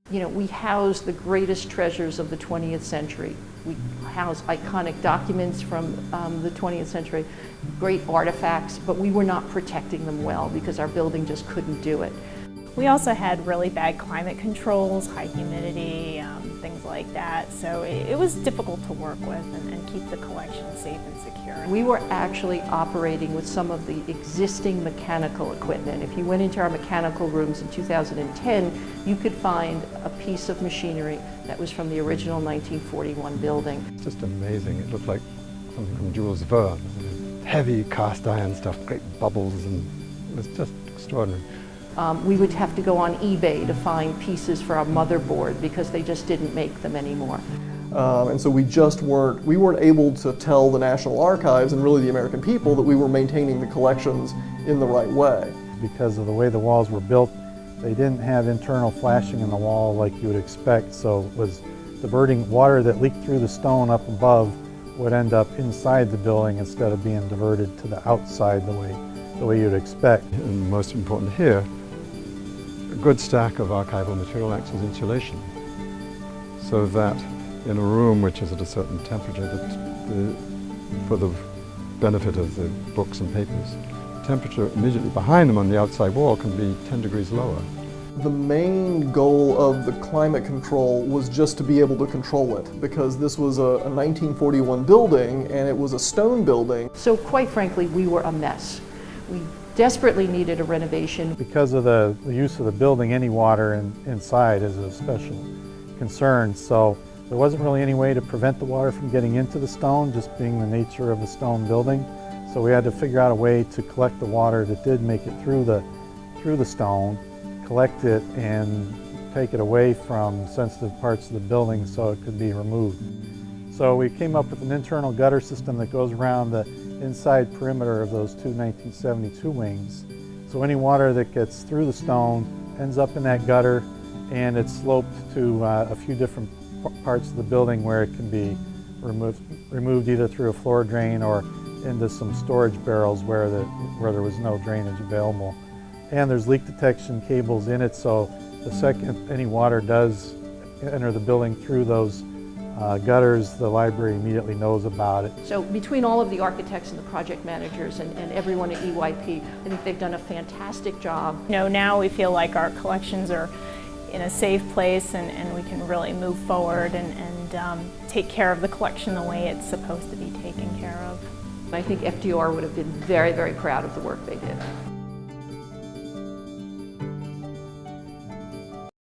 You know, we house the greatest treasures of the 20th century. We house iconic documents from the 20th century, great artifacts, but we were not protecting them well because our building just couldn't do it. We also had really bad climate controls, high humidity, things like that. So it was difficult to work with and keep the collection safe and secure. We were actually operating with some of the existing mechanical equipment. If you went into our mechanical rooms in 2010, you could find a piece of machinery that was from the original 1941 building. It's just amazing. It looked like something from Jules Verne. Heavy cast iron stuff, great bubbles, and it was just extraordinary. We would have to go on eBay to find pieces for our motherboard because they just didn't make them anymore. And so we weren't able to tell the National Archives and really the American people that we were maintaining the collections in the right way. Because of the way the walls were built, they didn't have internal flashing in the wall like you would expect, so it was diverting water that leaked through the stone up above would end up inside the building instead of being diverted to the outside the way you'd expect. And most important here, a good stack of archival material acts as insulation, so that in a room which is at a certain temperature, for the benefit of the books and papers, the temperature immediately behind them on the outside wall can be 10 degrees lower. The main goal of the climate control was just to be able to control it, because this was a 1941 building and it was a stone building. So quite frankly, we were a mess. We desperately needed a renovation. Because of the use of the building, any water inside is a special concern, so there wasn't really any way to prevent the water from getting into the stone, just being the nature of the stone building. So we had to figure out a way to collect the water that did make it through the stone, collect it and take it away from sensitive parts of the building so it could be removed. So we came up with an internal gutter system that goes around the inside perimeter of those two 1972 wings. So any water that gets through the stone ends up in that gutter, and it's sloped to a few different parts of the building where it can be removed either through a floor drain or into some storage barrels where there was no drainage available. And there's leak detection cables in it, so the second any water does enter the building through those gutters, the library immediately knows about it. So between all of the architects and the project managers and everyone at EYP, I think they've done a fantastic job. You know, now we feel like our collections are in a safe place and we can really move forward and take care of the collection the way it's supposed to be taken care of. I think FDR would have been very, very proud of the work they did.